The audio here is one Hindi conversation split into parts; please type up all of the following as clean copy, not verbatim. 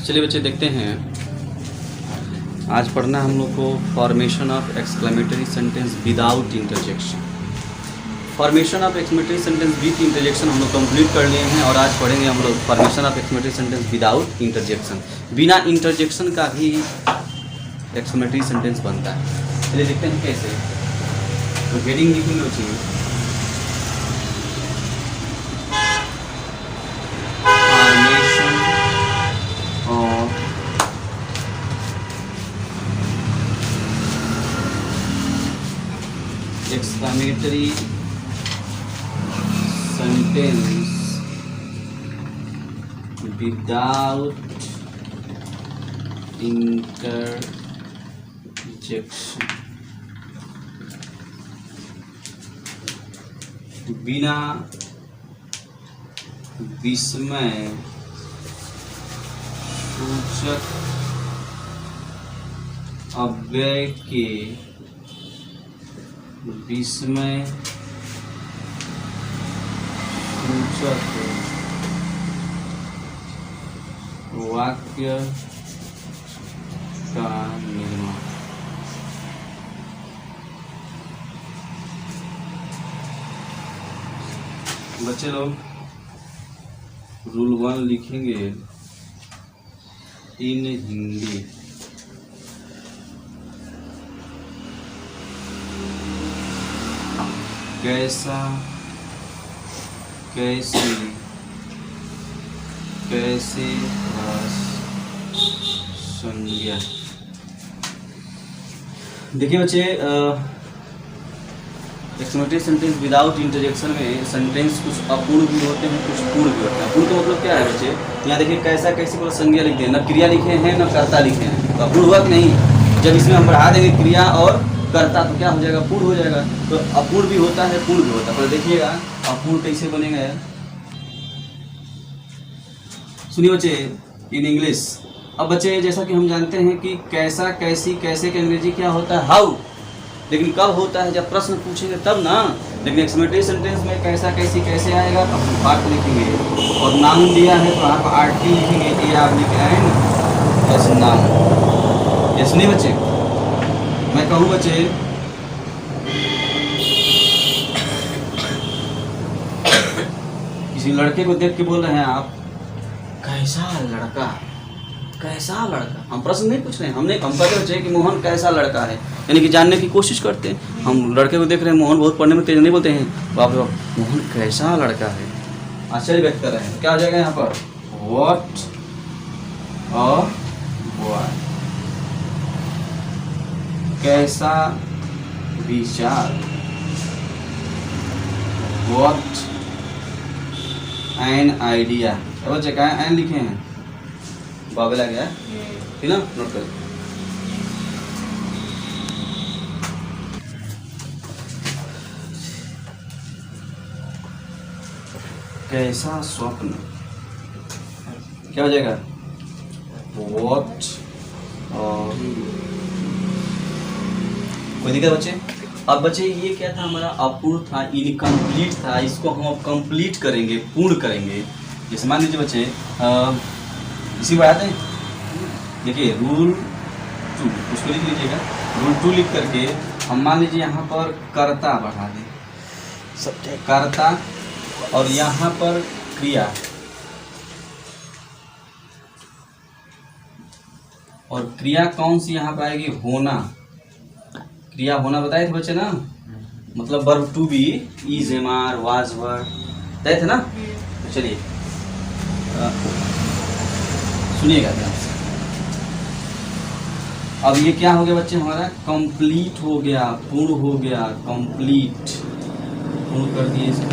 चलिए बच्चे देखते हैं, आज पढ़ना हम लोग को formation of exclamatory sentence without interjection. Formation of exclamatory sentence with interjection हम लोग कंप्लीट कर लिए हैं और आज पढ़ेंगे हम लोग formation of exclamatory sentence without interjection. बिना इंटरजेक्शन का भी एक्सक्लेमेटरी सेंटेंस बनता है। चलिए देखते हैं कैसे। तो हेडिंग लिखेंगे बच्चे, exclamatory sentence without interjection। बिना विस्मय सूचक अव्यय के विस्मय सूचक वाक्य का निर्माण। बच्चे लोग रूल 1 लिखेंगे इन हिंदी। कैसा, कैसी, कैसे, संज्ञा। देखिए बच्चे, एक्सक्लेमेटरी सेंटेंस विदाउट इंटरजेक्शन में सेंटेंस कुछ अपूर्ण भी होते हैं, कुछ पूर्ण भी होते हैं। अपूर्ण का मतलब क्या है बच्चे? यहाँ देखिए कैसा, कैसी को संज्ञा लिखते हैं, न क्रिया लिखे हैं न कर्ता लिखे हैं, तो अपूर्ण हुआ कि नहीं? जब इसमें हम बढ़ा देंगे क्रिया और करता तो क्या हो जाएगा? पूर्ण हो जाएगा। तो अपूर्ण भी होता है, पूर्ण भी होता है। पर देखिएगा अपूर्ण कैसे बनेगा यार। सुनिए बच्चे, इन इंग्लिश। अब बच्चे जैसा कि हम जानते हैं कि कैसा, कैसी, कैसे का अंग्रेजी क्या होता है? हाउ। लेकिन कब होता है? जब प्रश्न पूछेंगे तब ना। लेकिन एक्सक्लेमेटरी सेंटेंस में कैसा, कैसी, कैसे आएगा तो हम पार्ट लिखेंगे, और नाउन दिया है तो आप आर्टिकल लिखेंगे। ये आप लिख रहे हैं ना, यस नाउन। यस नहीं बच्चे? मैं कहूँ बच्चे, किसी लड़के को देख के बोल रहे हैं आप, कैसा लड़का, कैसा लड़का। हम प्रश्न नहीं पूछ रहे हैं, हम कहते बच्चे कि मोहन कैसा लड़का है, यानी कि जानने की कोशिश करते हैं। हम लड़के को देख रहे हैं, मोहन बहुत पढ़ने में तेज नहीं बोलते हैं, बाप रे बाप मोहन कैसा लड़का है, आश्चर्य व्यक्त कर रहे हैं। क्या हो जाएगा यहाँ पर? What a boy. कैसा विचार, व्हाट एन आइडिया। बच्चे क्या एन लिखे हैं? बाबे लग गया, ठीक ना? नोट करें। कैसा स्वप्न, क्या हो जाएगा? व्हाट। कोई दिक्कत बच्चे? अब बच्चे ये क्या था? हमारा अपूर्ण था, इनकम्प्लीट था। इसको हम अब कंप्लीट करेंगे, पूर्ण करेंगे। जैसे मान लीजिए बच्चे, इसी बात है, देखिए रूल 2 उसको लिख लीजिएगा। रूल 2 लिख करके हम मान लीजिए यहाँ पर कर्ता बढ़ा दें, कर्ता, और यहाँ पर क्रिया, और क्रिया कौन सी यहाँ पर आएगी? होना। क्रिया होना बताए थे बच्चे ना, मतलब verb to be, is, am, are, was, were, बताए थे ना। तो चलिए सुनिएगा ध्यान से। अब ये क्या हो गया बच्चे? हमारा कंप्लीट हो गया, पूर्ण हो गया, कंप्लीट, पूर्ण कर दिए इसको।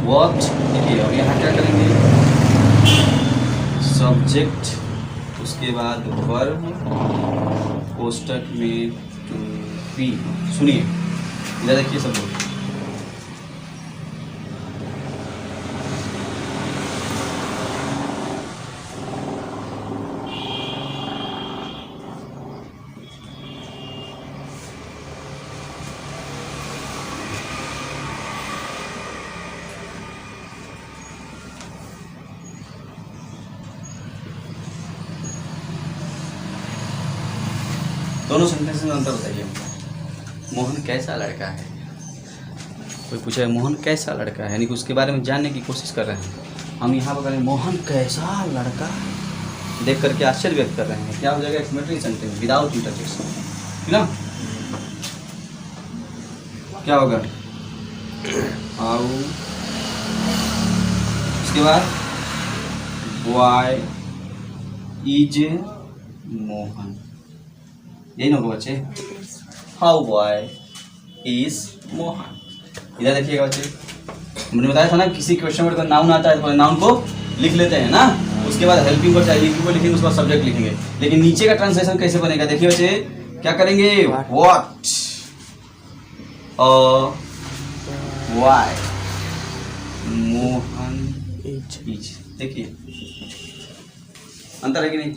व्हाट, देखिए अब यहाँ क्या करेंगे? सब्जेक्ट, उसके बाद वर्ब, कोष्टक में टू बी। सुनिए इधर देखिए सब लोग, दोनों सेंटेंस में अंतर बताइए हमको। मोहन कैसा लड़का है, कोई पूछे मोहन कैसा लड़का है, यानी कि उसके बारे में जानने की कोशिश कर रहे हैं। हम यहाँ पर करें मोहन कैसा लड़का है, देख करके आश्चर्य व्यक्त कर रहे हैं, क्या हो जाएगा एक्सक्लेमेटरी सेंटेंस विदाउट इंटरजेक्शन, है ना। क्या होगा हाउ, उसके बाद बॉय इज मोहन, यही ना होगा बच्चे, हाउ बॉय इज मोहन। इधर देखिएगा बच्चे, मैंने बताया था ना किसी क्वेश्चन वर्ड का नाउन आता है तो नाउन को लिख लेते हैं ना, उसके बाद हेल्पिंग वर्ड चाहिए हेल्पिंग वर्ड लिखेंगे, उसके बाद सब्जेक्ट लिखेंगे। लेकिन नीचे का ट्रांसलेशन कैसे बनेगा देखिए बच्चे, क्या करेंगे व्हाट वाई मोहन इज, देखिए अंतर है कि नहीं,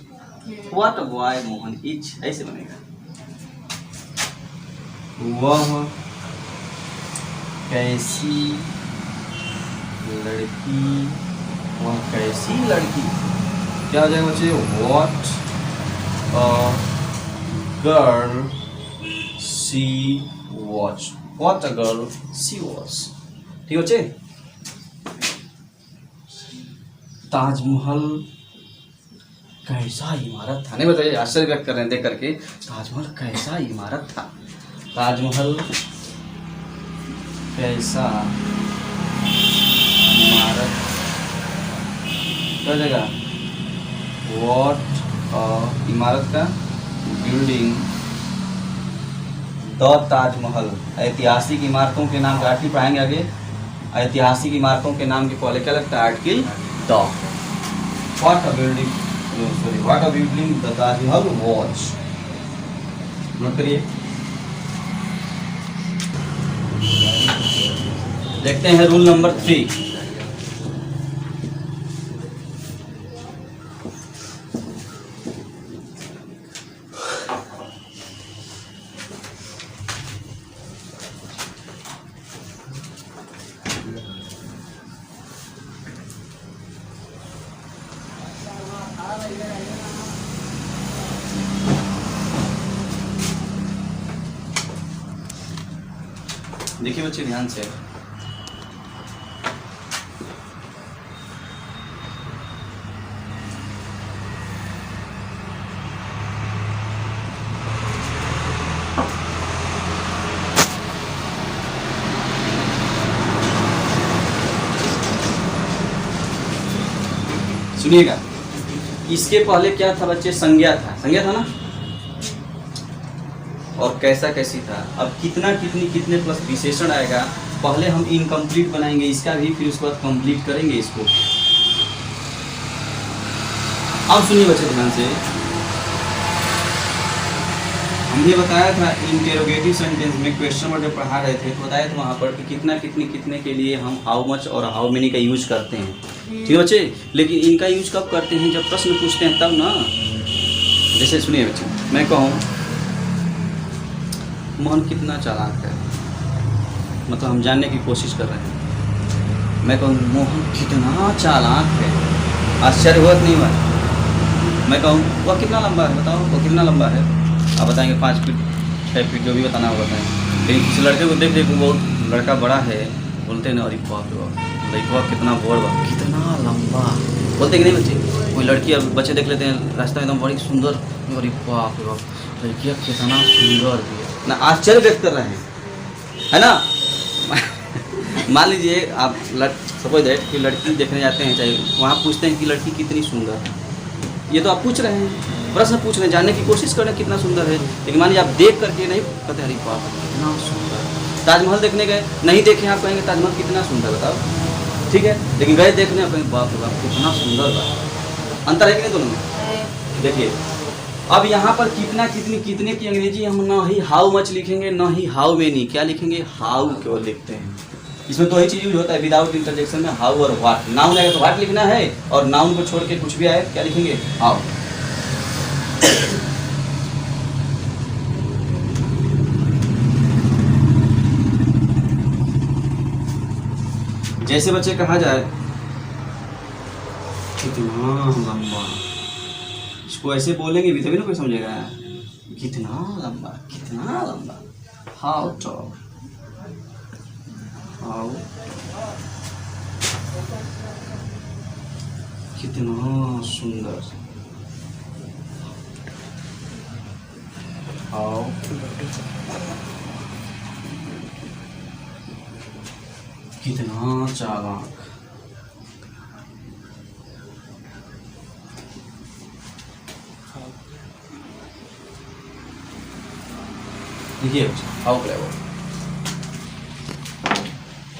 व्हाट वाई मोहन इज ऐसे बनेगा। वह कैसी लड़की, वह कैसी लड़की, क्या हो जाएगा बच्चे what a girl see watch, what a girl see watch, ठीक है बच्चे। ताजमहल कैसा इमारत था, नहीं बताइए आश्चर्य व्यक्त कर रहे हैं देख करके, ताजमहल कैसा इमारत था, ताजमहल कैसा इमारत, क्या जगह व्हाट इमारत का बिल्डिंग द ताजमहल, ऐतिहासिक इमारतों के नाम का आर्टिकल पढ़ाएंगे आगे, ऐतिहासिक इमारतों के नाम के पहले क्या लगता है article the, what a building sorry what a building the Taj Mahal watch, note करिए। देखते हैं रूल नंबर 3, देखिए बच्चे ध्यान से, सुनिएगा, इसके पहले क्या था बच्चे, संज्ञा था, संज्ञा था ना, और कैसा कैसी था, अब कितना कितनी कितने प्लस विशेषण आएगा, पहले हम इनकम्प्लीट बनाएंगे इसका भी, फिर उसके बाद कंप्लीट करेंगे इसको। अब सुनिए बच्चे ध्यान से, हमने बताया था इंटेरोगेटिव सेंटेंस में क्वेश्चन वर्ड जब पढ़ा रहे थे तो बताया था वहाँ पर कि कितना कितनी कितने के लिए हम हाउ मच और हाउ मेनी का यूज करते हैं, ठीक है बच्चे। लेकिन इनका यूज कब करते हैं, जब प्रश्न पूछते हैं तब ना। जैसे सुनिए बच्चे, मैं कहूँ मोहन कितना चालाक है, मतलब हम जानने की कोशिश कर रहे हैं, मैं कहूँ मोहन कितना चालाक है, आश्चर्य हुआ नहीं हुआ। मैं कहूँ वह कितना लंबा है, बताओ वो कितना लंबा है, आप बताएंगे 5 फीट 6 फीट जो भी बताना होगा बताएंगे। लेकिन किसी लड़के को देख वो लड़का बड़ा है, बोलते हैं ना अरे बाप रे बाप लड़का कितना बड़ा कितना लंबा, बोलते कि नहीं बच्चे। कोई लड़की अब बच्चे देख लेते हैं रास्ता में एकदम बड़ी सुंदर, अरे बाप रे बाप लड़कियाँ कितना सुंदर भी है ना, आश्चर्य व्यक्त कर रहे हैं, है ना। मान लीजिए आप सपोज दैट कि लड़की देखने जाते हैं, चाहे वहाँ पूछते हैं कि लड़की कितनी सुंदर है, ये तो आप पूछ रहे हैं, प्रश्न पूछ रहे हैं, जानने की कोशिश कर रहे हैं कितना सुंदर है। लेकिन मान लीजिए आप देख करके नहीं कहते अरे बाप कितना सुंदर, ताजमहल देखने गए नहीं देखे आप कहेंगे ताजमहल कितना सुंदर बताओ, ठीक है। लेकिन गए देखने आप कहेंगे बाप रे बाप कितना सुंदर बा, अंतर है कि नहीं दोनों में। देखिए अब यहाँ पर कितना कितनी कितने की अंग्रेजी हम ना ही हाउ मच लिखेंगे ना ही हाउ मेनी, क्या लिखेंगे हाउ केवल लिखते हैं। इसमें तो वही चीज यूज होता है विदाउट इंटरजेक्शन में, हाउ और व्हाट। नाउन आएगा तो व्हाट लिखना है, और नाउन को छोड़ के कुछ भी आए क्या लिखेंगे हाउ। जैसे बच्चे कहा जाए कितना लंबा, इसको ऐसे बोलेंगे भी तभी ना कोई समझेगा कितना लंबा, कितना लंबा, हाउ टॉल, हाउ, कितना सुंदर, हाउ, कितना चालाक, देखिए हाउ क्लेवर।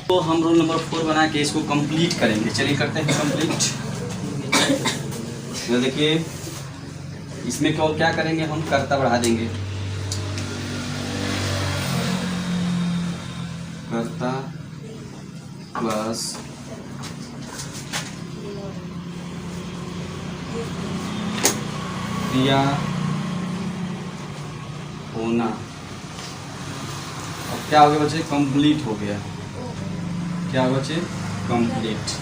तो हम रोल नंबर 4 बना के इसको कंप्लीट करेंगे। चलिए करते हैं कंप्लीट। तो देखिए इसमें क्या करेंगे, हम कर्ता बढ़ा देंगे, कर्ता प्लस क्रिया होना। अब क्या हो गया बच्चे, कंप्लीट हो गया। क्या हो बच्चे, कंप्लीट।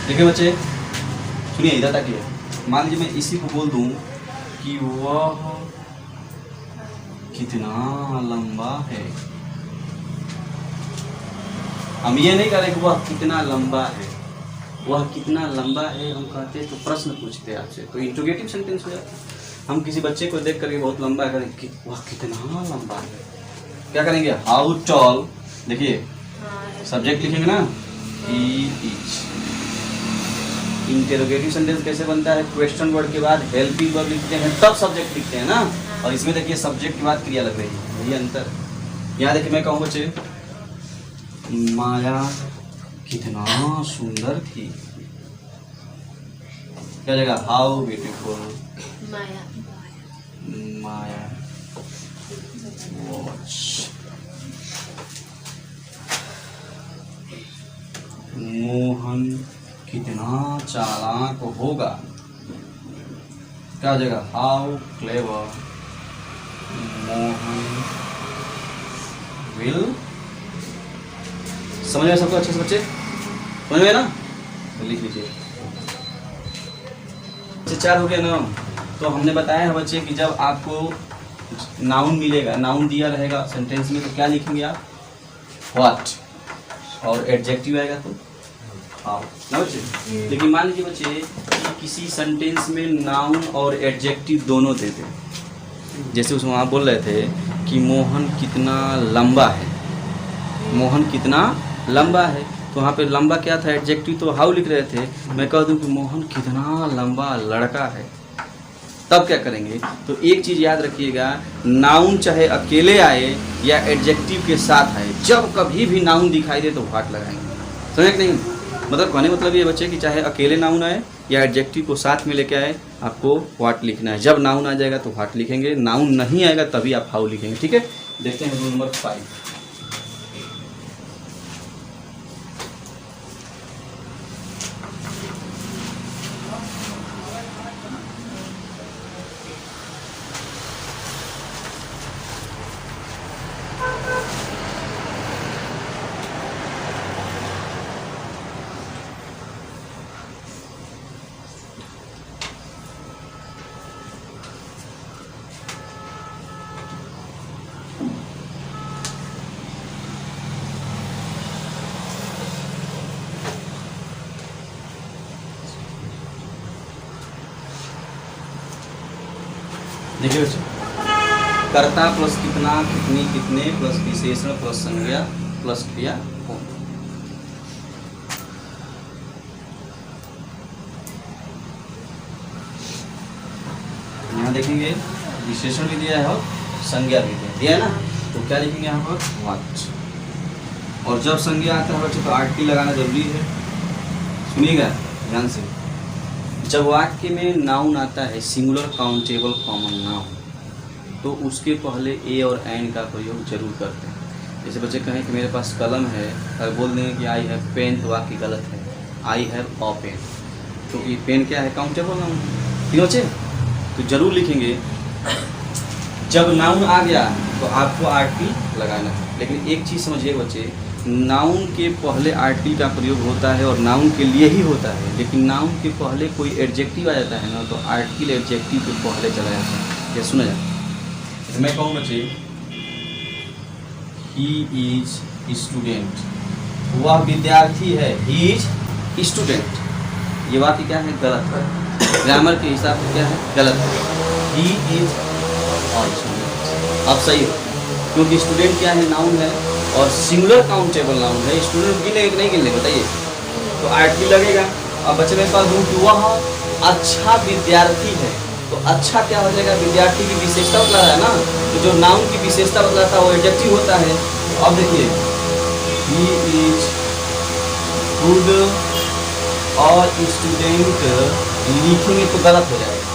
देखिए बच्चे सुनिए, इधर तक है। मान लीजिए मैं इसी को बोल दूं कि वह कितना लंबा है। हम ये नहीं करें कि वह कितना लंबा है, वह कितना लंबा है हम कहते हैं तो प्रश्न पूछते हैं आपसे, तो इंट्रोगेटिव सेंटेंस हो जाता है। हम किसी बच्चे को देख करके बहुत लंबा करें कि वह कितना लंबा है, क्या करेंगे, हाउ टॉल। देखिए सब्जेक्ट लिखेंगे ना, ही इज। इंटरोगेटिव सेंटेंस कैसे बनता है, क्वेश्चन वर्ड के बाद हेल्पिंग वर्ब लिखते हैं तब सब्जेक्ट लिखते हैं ना, और इसमें देखिए सब्जेक्ट के बाद क्रिया लग रही है, यही अंतर। यहाँ देखिए मैं कहूँ बच्चे माया कितना सुंदर थी, क्या जगह, how beautiful Maya, Maya watch. Mohan कितना चालाक होगा, क्या जगह, हाउ क्लेवर मोहन विल। समझ में सबको अच्छे से बच्चे, समझ में ना, तो लिख लीजिए। 4 हो गया ना। तो हमने बताया है बच्चे कि जब आपको नाउन मिलेगा, नाउन दिया रहेगा सेंटेंस में, तो क्या लिखेंगे आप, व्हाट, और एडजेक्टिव आएगा तो हाउ ना बच्चे। लेकिन मान लीजिए बच्चे कि किसी सेंटेंस में नाउन और एडजेक्टिव दोनों देते हैं, जैसे उसमें आप बोल रहे थे कि मोहन कितना लंबा है, मोहन कितना लंबा है, तो वहाँ पे लंबा क्या था, एडजेक्टिव तो हाउ लिख रहे थे। मैं कह दूँ कि मोहन कितना लंबा लड़का है, तब क्या करेंगे, तो एक चीज़ याद रखिएगा, नाउन चाहे अकेले आए या एडजेक्टिव के साथ आए, जब कभी भी नाउन दिखाई दे तो व्हाट लगाएंगे, समझे कि नहीं। मतलब कहने मतलब ये बच्चे कि चाहे अकेले नाउन आए या एडजेक्टिव को साथ में लेके आए, आपको व्हाट लिखना है। जब नाउन आ जाएगा तो व्हाट लिखेंगे, नाउन नहीं आएगा तभी आप हाउ लिखेंगे, ठीक है। देखते हैं रूल नंबर 5। देखिए बच्चे, कर्ता प्लस कितना, कितनी, कितने प्लस विशेषण प्लस संज्ञा प्लस क्रिया होना। यहाँ देखेंगे विशेषण भी दिया है और संज्ञा भी दिया है ना, तो क्या लिखेंगे यहाँ पर, व्हाट। और जब संज्ञा आता है बच्चे तो आर्टिकल लगाना जरूरी है, सुनिएगा ध्यान से। जब वाक्य में नाउन आता है, सिंगुलर काउंटेबल कॉमन नाउन, तो उसके पहले ए और एन का प्रयोग जरूर करते हैं। जैसे बच्चे कहें कि मेरे पास कलम है, अगर बोल देंगे कि आई हैव पेन, तो वाक्य गलत है, आई हैव अ पेन, क्योंकि पेन क्या है, काउंटेबल नाउन, ठीक है बच्चे। तो जरूर लिखेंगे, जब नाउन आ गया तो आपको आर्टिकल लगाना है। लेकिन एक चीज़ समझिए बच्चे, नाउन के पहले आर्टिकल का प्रयोग होता है और नाउन के लिए ही होता है, लेकिन नाउन के पहले कोई एडजेक्टिव आ जाता है ना तो आर्टिकल एडजेक्टिव के पहले चला जाता है। ये सुना जाए तो मैं कहूँ बच्चे ही इज स्टूडेंट, वह विद्यार्थी है, ही इज स्टूडेंट। ये वाक्य क्या है? गलत है, ग्रामर के हिसाब से क्या है? गलत है। He is student. अब सही है क्योंकि स्टूडेंट क्या है? नाउन है और सिंगुलर काउंटेबल नाउन है। स्टूडेंट गिने कि नहीं गिने बताइए, तो आर्टिकल लगेगा। अब बच्चे मेरे पास दूँ कि वह अच्छा विद्यार्थी है, तो अच्छा क्या हो जाएगा? विद्यार्थी की विशेषता बतला रहा है ना, तो जो नाउन की विशेषता बतलाता है वो एडजेक्टिव होता है। अब देखिए ही इज गुड और स्टूडेंट लिखेंगे तो गलत हो जाएगा।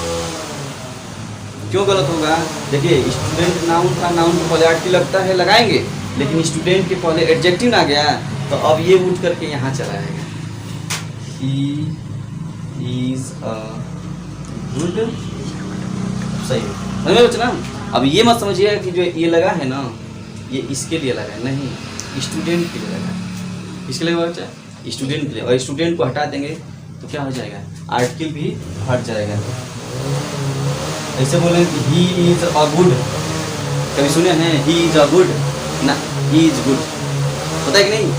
क्यों गलत होगा? देखिए स्टूडेंट नाउन था, नाउन के पहले आर्टिकल लगता है, लगाएंगे, लेकिन स्टूडेंट के पहले एडजेक्टिव ना गया तो अब ये उठ करके यहाँ चला आएगा। ही इज अ गुड, सही समझ में बच्चा ना। अब ये मत समझिएगा कि जो ये लगा है ना ये इसके लिए लगा है, नहीं, स्टूडेंट के लिए लगा है। किसके लिए बच्चा? स्टूडेंट के लिए। और स्टूडेंट को हटा देंगे तो क्या हो जाएगा? आर्टिकल भी हट जाएगा। ऐसे बोलें कि ही इज अ गुड, कभी सुने हैं ही इज अ गुड? ना, ही इज गुड, पता है कि नहीं?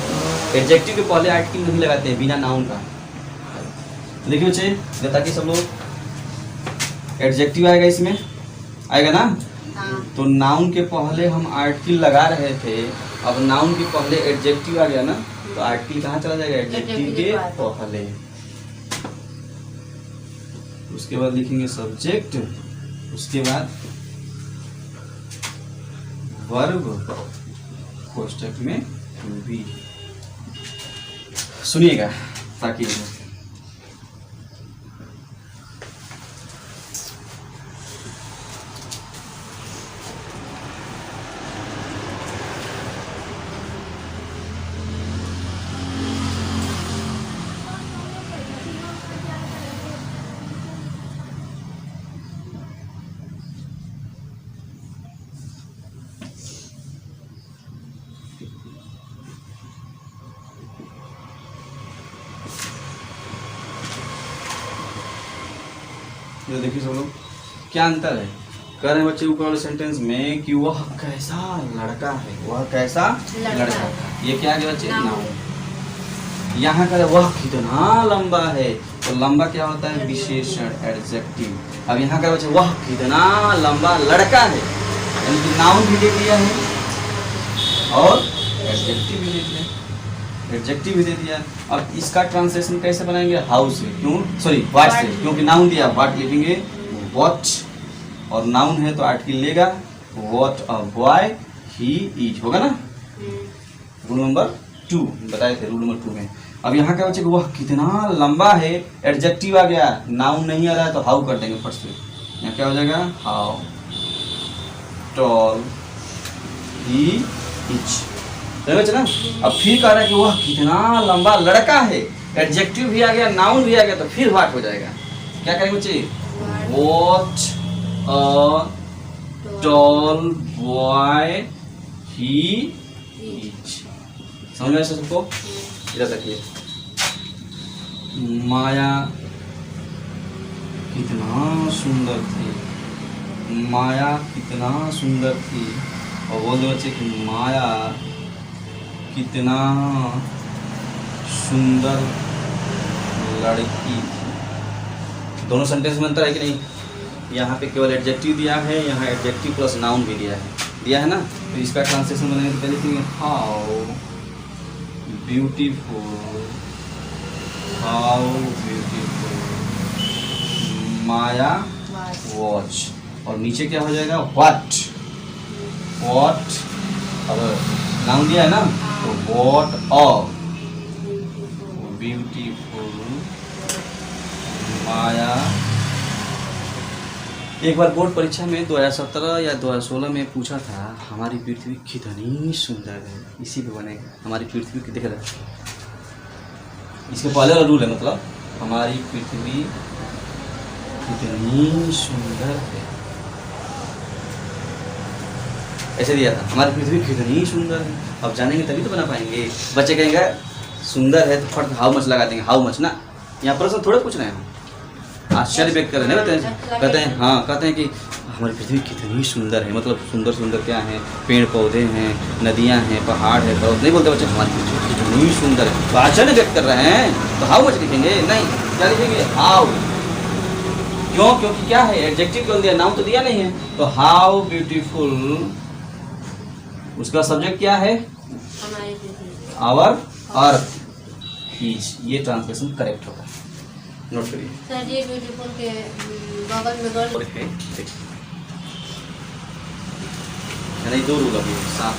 एडजेक्टिव के पहले आर्टिकल नहीं लगाते हैं बिना नाउन का। देखिए बच्चे, ताकि सब लोग एडजेक्टिव आएगा, इसमें आएगा ना। तो नाउन के पहले हम आर्टिकल लगा रहे थे, अब नाउन के पहले एडजेक्टिव आ गया ना, तो आर्टिकल कहाँ चला जाएगा? एडजेक्टिव के पहले। उसके बाद लिखेंगे सब्जेक्ट, उसके बाद वर्ब कोष्टक में भी। सुनिएगा ताकि ये देखिए सब लोग क्या अंतर है। कह रहे हैं बच्चे ऊपर वाले सेंटेंस में कि वह कैसा लड़का है, वह कैसा लड़का है। ये क्या है बच्चे? नाउन। यहाँ का वह कितना लंबा है, तो लंबा क्या होता है? विशेषण, एडजेक्टिव। अब यहाँ का बच्चे वह कितना लंबा लड़का है, यानी कि नाउन भी दे दिया है और एडजेक्टिव भी दे दिया, एडजेक्टिव भी दे दिया। अब इसका ट्रांसलेशन कैसे बनाएंगे? हाउ से, क्यों, सॉरी व्हाट से, क्योंकि नाउन दिया, व्हाट लिखेंगे व्हाट, और नाउन है तो आर्टिकल लेगा। What a boy he is होगा ना, रूल नंबर 2 बताए थे, रूल नंबर 2 में। अब यहाँ क्या बच्चे वह कितना लंबा है, एडजेक्टिव आ गया, नाउन नहीं आ रहा है तो हाउ कर देंगे फर्स्ट से। यहाँ क्या हो जाएगा? हाउ टॉल ही इज, ना। अब फिर कह रहा है कि वह कितना लंबा लड़का है, एडजेक्टिव भी आ गया, नाउन भी आ गया, तो फिर व्हाट हो जाएगा। क्या करेंगे बच्चे? What a tall boy he is. समझ में आया सबको? इधर तकिए। माया कितना सुंदर थी, माया कितना सुंदर थी। और बोल दो बच्चे कि माया कितना सुंदर लड़की थी। दोनों सेंटेंस में अंतर है कि नहीं? यहाँ पे केवल एडजेक्टिव दिया है, यहाँ एडजेक्टिव प्लस नाउन भी दिया है ना। तो इसका ट्रांसलेशन बनाने से पहले लिखेंगे how beautiful, how beautiful Maya watch. और नीचे क्या हो जाएगा? व्हाट, व्हाट अब नाउन दिया है ना, तो व्हाट अ ब्यूटीफुल माया। एक बार बोर्ड परीक्षा में 2017 या 2016 में पूछा था हमारी पृथ्वी कितनी सुंदर है, इसी पे बनेगा हमारी पृथ्वी की। देख रहे इसके पहले वाला रूल है, मतलब हमारी पृथ्वी कितनी सुंदर है। ऐसे दिया था, हमारी पृथ्वी कितनी सुंदर है। अब जानेंगे तभी तो बना पाएंगे। बच्चे कहेंगे सुंदर है तो फट हाउ मच लगा देंगे, हाउ मच ना, यहाँ प्रश्न थोड़े पूछ रहे हैं, आश्चर्य व्यक्त कर रहे हैं। कहते हैं हाँ, कहते हैं कि हमारी पृथ्वी कितनी सुंदर है, मतलब सुंदर सुंदर क्या है, पेड़ पौधे हैं, नदियाँ हैं, पहाड़ है, पर्वत। नहीं बोलते बच्चे हमारी पृथ्वी कितनी सुंदर है, तो आश्चर्य व्यक्त कर रहे हैं, तो हाउ मच लिखेंगे? नहीं, क्या लिखेंगे? हाउ। क्यों? क्योंकि क्या है, एडजेक्टिव क्यों दिया, नाउन तो दिया नहीं है। तो हाउ ब्यूटीफुल, उसका सब्जेक्ट क्या है? Our earth is. ये ट्रांसलेशन करेक्ट होगा, नोट करिए सर। ये ब्यूटीफुल के बगल में गर्ल है, नहीं दो रूल अभी साफ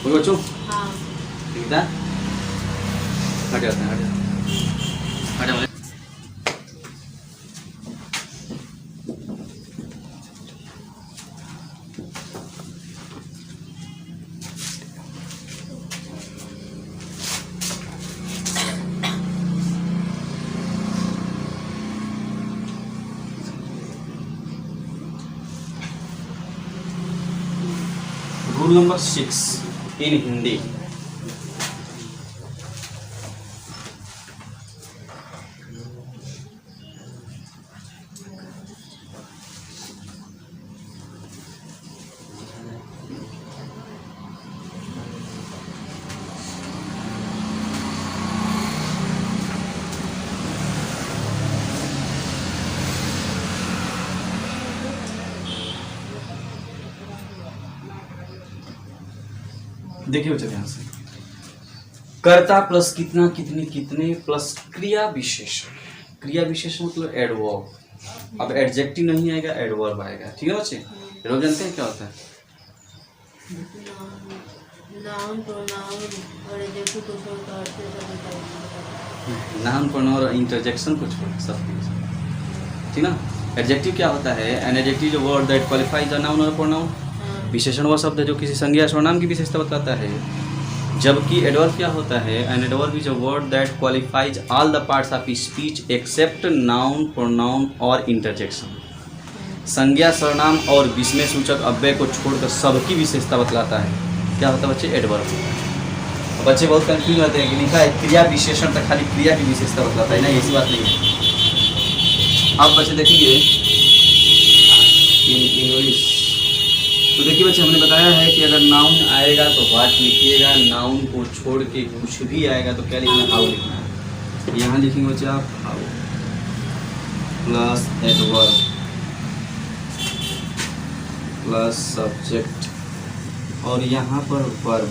रूल बच्चों। हाँ ठीक है, हट जाते हैं, हट जाते हैं। रूल नंबर 6 इन हिंदी। देखिए बच्चे ध्यान से, कर्ता प्लस कितना, कितनी, कितने प्लस क्रिया विशेषण। क्रिया विशेषण मतलब एडवर्ब। अब एडजेक्टिव नहीं आएगा, एडवर्ब आएगा। ठीक है बच्चे, एडवर्ब जानते हैं क्या होता है? नाउन प्रोनाउन और एडजेक्टिव को छोड़कर नाउन प्रोनाउन और इंटरजेक्शन को छोड़ सब कुछ, ठीक ना। एडजेक्टिव क्या होता है? एन एडजेक्टिव जो word that qualifies a noun और प्रोनाउन। विशेषण वह शब्द है जो किसी संज्ञा सर्वनाम की विशेषता बताता है। जबकि एडवर्ब क्या होता है? An adverb is a word that qualifies all the parts of speech except noun pronoun और इंटरजेक्शन। संज्ञा सर्वनाम और विस्मय सूचक अव्यय को छोड़कर सबकी विशेषता बतलाता है। क्या होता है बच्चे? एडवर्ब। बच्चे बहुत कंफ्यूज होते हैं कि लिखा है क्रिया विशेषण, तो खाली क्रिया की विशेषता बतलाता है ना, ऐसी बात नहीं है। अब बच्चे देखिए इंग्लिश, तो देखिए बच्चे हमने बताया है कि अगर नाउन आएगा तो व्हाट लिखिएगा, नाउन को छोड़ के कुछ भी आएगा तो क्या लिखना है? हाउ लिखना है। यहाँ लिखेंगे बच्चे आप how plus adverb plus subject और यहाँ पर वर्ब।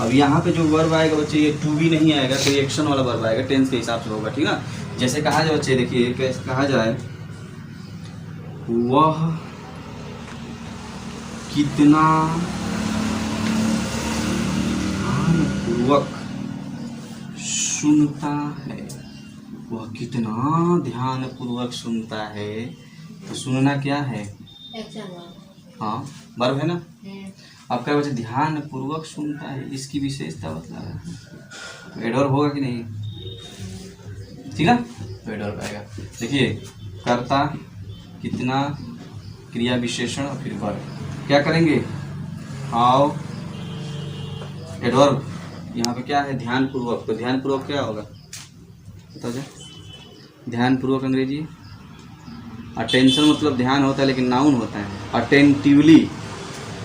अब यहाँ पे जो वर्ब आएगा बच्चे, ये टू भी नहीं आएगा, कोई एक्शन वाला वर्ब आएगा, टेंस के हिसाब से होगा। ठीक है, जैसे कहा जाए बच्चे, देखिए कैसे कहा जाए, वह कितना ध्यानपूर्वक सुनता है। वह कितना ध्यानपूर्वक सुनता है, तो सुनना क्या है? हाँ, वर्ब है ना। अब क्या बच्चे, ध्यानपूर्वक सुनता है, इसकी विशेषता बतला रहा है। एडवर्ब होगा कि नहीं? ठीक है, तो एडवर्ब आएगा। देखिए कर्ता, कितना, क्रिया विशेषण और फिर वर्ब। क्या करेंगे? How, adverb. यहाँ पे क्या है? ध्यानपूर्वक। तो ध्यानपूर्वक क्या होगा बताओ जाए? ध्यानपूर्वक अंग्रेजी अटेंशन, मतलब ध्यान होता है लेकिन नाउन होता है। अटेंटिवली,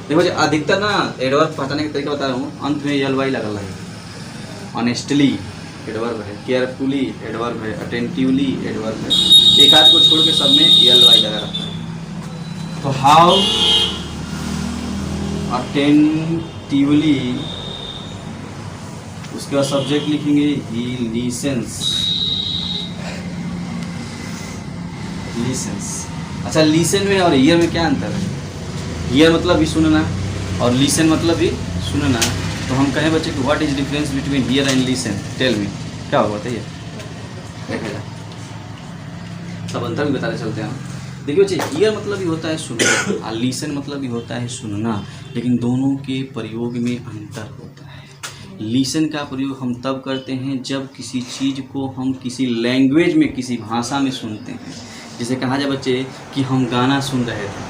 देखो जी अधिकतर ना एडवर्ब पहचानने का तरीका बता रहा हूँ, अंत में यल वाई लगा है। ऑनेस्टली एडवर्ब है, केयरफुली एडवर्ब है, अटेंटिवली एडवर्ब है, एक आध को छोड़ के सब में यल वाई लगा रहता है। तो हाउ अटेंटिवली, उसके बाद सब्जेक्ट लिखेंगे ही लिसन्स। लिसन्स, अच्छा लिसन में और ईयर में क्या अंतर है? ईयर मतलब भी सुनना और लिसन मतलब भी सुनना। तो हम कहें बच्चे कि what is difference between hear and listen? Tell me, क्या होगा बताइए, देखेगा सब अंतर भी बताते चलते हैं। देखिए बच्चे, हियर मतलब भी होता है सुनना और लिसन मतलब भी होता है सुनना, लेकिन दोनों के प्रयोग में अंतर होता है। लिसन का प्रयोग हम तब करते हैं जब किसी चीज़ को हम किसी लैंग्वेज में, किसी भाषा में सुनते हैं। जैसे कहा जाए बच्चे कि हम गाना सुन रहे थे,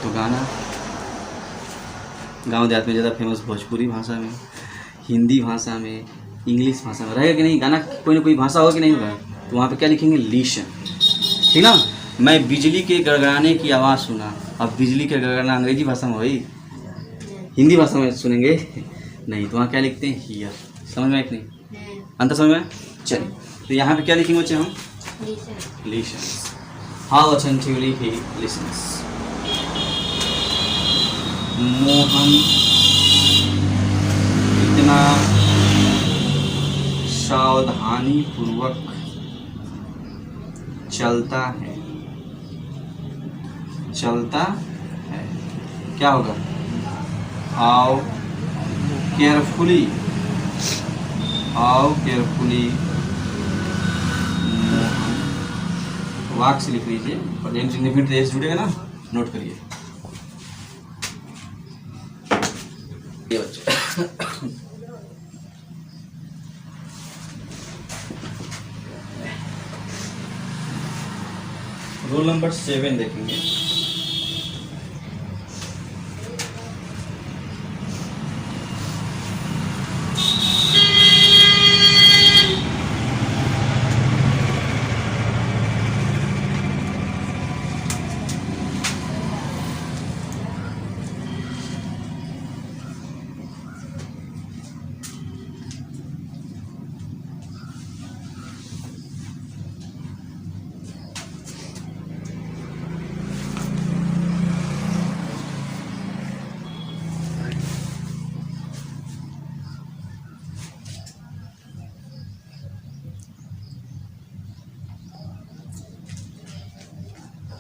तो गाना गांव देहात में ज़्यादा फेमस भोजपुरी भाषा में, हिंदी भाषा में, इंग्लिश भाषा में रहेगा कि नहीं, गाना कोई ना कोई भाषा होगा कि नहीं होगा, तो वहाँ पे क्या लिखेंगे, लिसन। ठीक ना। मैं बिजली के गड़गड़ाने की आवाज़ सुना, अब बिजली के गड़गड़ाना अंग्रेजी भाषा में हुई, हिंदी भाषा में सुनेंगे नहीं, तो वहाँ क्या लिखते हैं, हियर। समझ में है कि नहीं, अंतर समझ में। चलिए, तो यहाँ पे क्या लिखेंगे बच्चे हम, lessons. How attentively he lessons. Mohan इतना सावधानी पूर्वक चलता है, चलता है, क्या होगा, हाउ केयरफुली, हाउ केयरफुली वाक से लिख लीजिए, और जेम सिग्निफिकेंट एस जुड़ेगा ना, नोट करिए ये बच्चे। रोल नंबर 7 देखेंगे।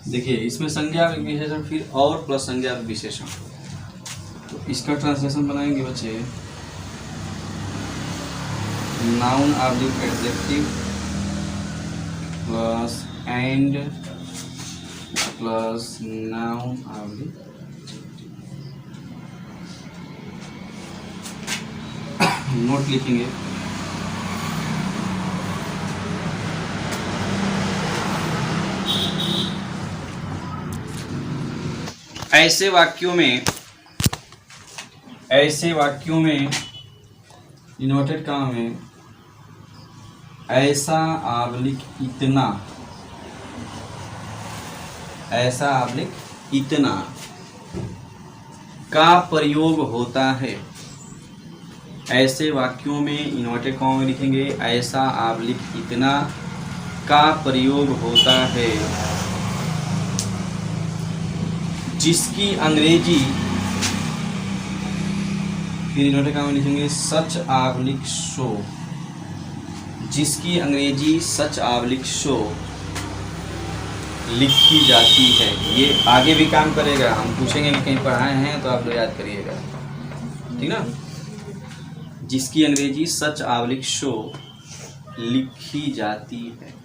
देखिए, इसमें संज्ञा विशेषण फिर और प्लस संज्ञा विशेषण, तो इसका ट्रांसलेशन बनाएंगे बच्चे, noun object adjective plus and plus noun object, note लिखेंगे, ऐसे वाक्यों में इन्वर्टेड कॉमा में ऐसा आबलिक इतना, ऐसा आबलिक इतना का प्रयोग होता है। ऐसे वाक्यों में इन्वर्टेड कॉमा में लिखेंगे ऐसा आबलिक इतना का प्रयोग होता है, जिसकी अंग्रेजी, फिर इन्वर्टेड कॉमा में लिखेंगे सच आबलिक शो, जिसकी अंग्रेजी सच आबलिक शो लिखी जाती है। ये आगे भी काम करेगा, हम पूछेंगे कि कहीं पढ़ाए हैं तो आप लोग याद करिएगा, ठीक ना। जिसकी अंग्रेजी सच आबलिक शो लिखी जाती है।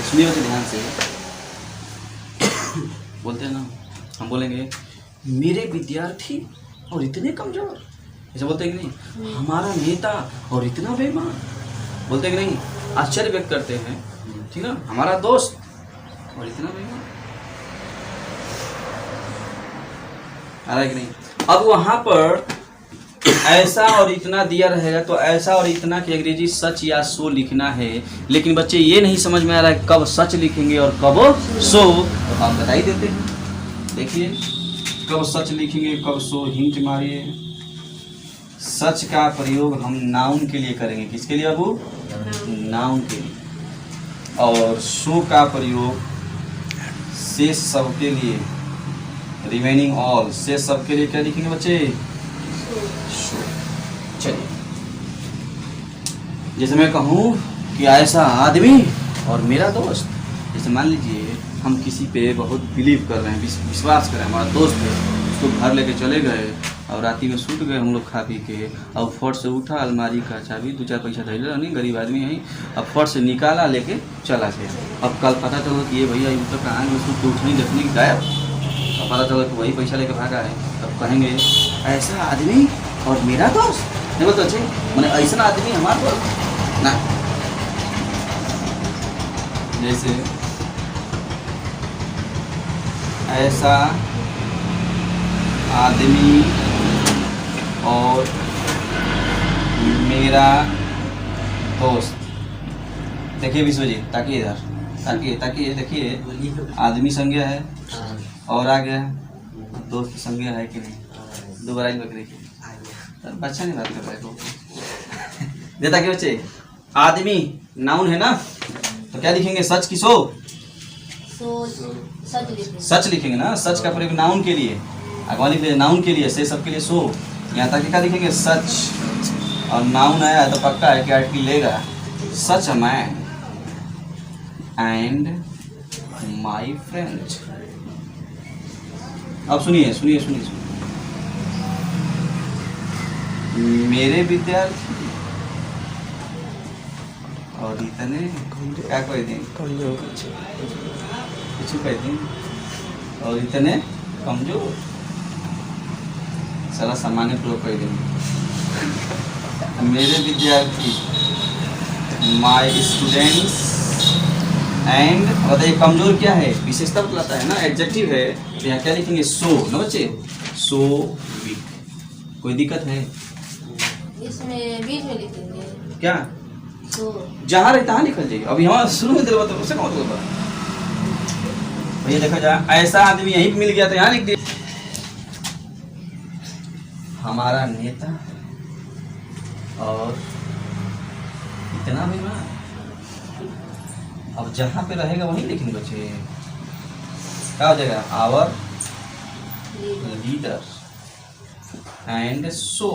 सुनिए बच्चे ध्यान से, बोलते हैं ना, हम बोलेंगे मेरे विद्यार्थी और इतने कमजोर, ऐसा बोलते हैं कि नहीं, हमारा नेता और इतना बेईमान, बोलते हैं कि नहीं, आश्चर्य व्यक्त करते हैं, ठीक ना, हमारा दोस्त और इतना बेईमान, आ रहा है कि नहीं। अब वहां पर ऐसा और इतना दिया रहेगा, तो ऐसा और इतना की अंग्रेजी सच या सो लिखना है, लेकिन बच्चे ये नहीं समझ में आ रहा है कब सच लिखेंगे और कब सो, तो आप बता ही देते हैं। देखिए कब सच लिखेंगे कब सो, हिंट मारिए। सच का प्रयोग हम नाउन के लिए करेंगे, किसके लिए अबू, नाउन के लिए, और सो का प्रयोग शेष सब के लिए, रिमेनिंग ऑल, शेष सब के लिए क्या लिखेंगे बच्चे, चलिए, जैसे मैं कहूँ कि ऐसा आदमी और मेरा दोस्त, जैसे मान लीजिए हम किसी पे बहुत बिलीव कर रहे हैं, विश्वास कर रहे हैं, हमारा दोस्त है, उसको घर लेके चले गए और राती में सूट गए हम लोग खा पी के, और फट से उठा, अलमारी का चाबी 2-4 पैसा धैले नहीं, गरीब आदमी है, अब फट से निकाला लेके चला गया। अब कल पता चला कि ये भैया इन तो कहाँ में सूट उठ नहीं देखने की गायब, अब पता चला कि वही पैसा लेके भागा है। अब कहेंगे ऐसा आदमी और मेरा दोस्त, नहीं बोलते अच्छे, मैंने ऐसा आदमी हमारा दोस्त ना। जैसे ऐसा आदमी और मेरा दोस्त। देखिए विश्वजीत, ताकिए इधर, ताकिए ताकिए, देखिए आदमी संज्ञा है और आ गया दोस्त संज्ञा है कि नहीं, दोबारा इन बकरी की बच्चा नहीं बात कर रहा है को देता कि बच्चे आदमी नाउन है ना, तो क्या लिखेंगे? सच की सो सच लिखेंगे ना, सच का प्रयोग नाउन के लिए, अगवा लिख लीजिए नाउन के लिए, से सब के लिए सो, यहाँ तक क्या लिखेंगे? सच। और नाउन आया तो पक्का है कि आर्टिकल लेगा। Such a man and my friend. अब सुनिए सुनिए सुनिए सुनिए, मेरे विद्यार्थी और इतने क्या कह दें, कुछ कह दें, और इतने कमजोर, सारा सामान्य प्रयोग कर देंगे। मेरे विद्यार्थी माई स्टूडेंट्स एंड, बताइए कमजोर क्या है? विशेषता बतलाता है ना, एडजेक्टिव है, तो यहाँ क्या लिखेंगे? सो ना बच्चे, सो वीक। कोई दिक्कत है इसमें बीच में लिखेंगे क्या? सो जहाँ रहे तहाँ लिखल जाइए। अभी हमारा शुरू में दिलवा तो उससे कौन होता भैया, देखा जाए ऐसा आदमी यहीं पे मिल गया तो यहाँ लिख दिया। हमारा नेता और इतना भी ना, अब जहाँ पे रहेगा वहीं लिखेंगे बच्चे। क्या हो जाएगा? आवर लीडर एंड सो,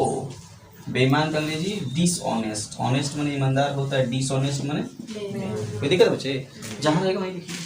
बेईमान कर लीजिए डिसऑनेस्ट। ऑनेस्ट माने ईमानदार होता है, डिसऑनेस्ट माने कोई दिक्कत बच्चे, जहाँ रहेगा वहीं लिखिए।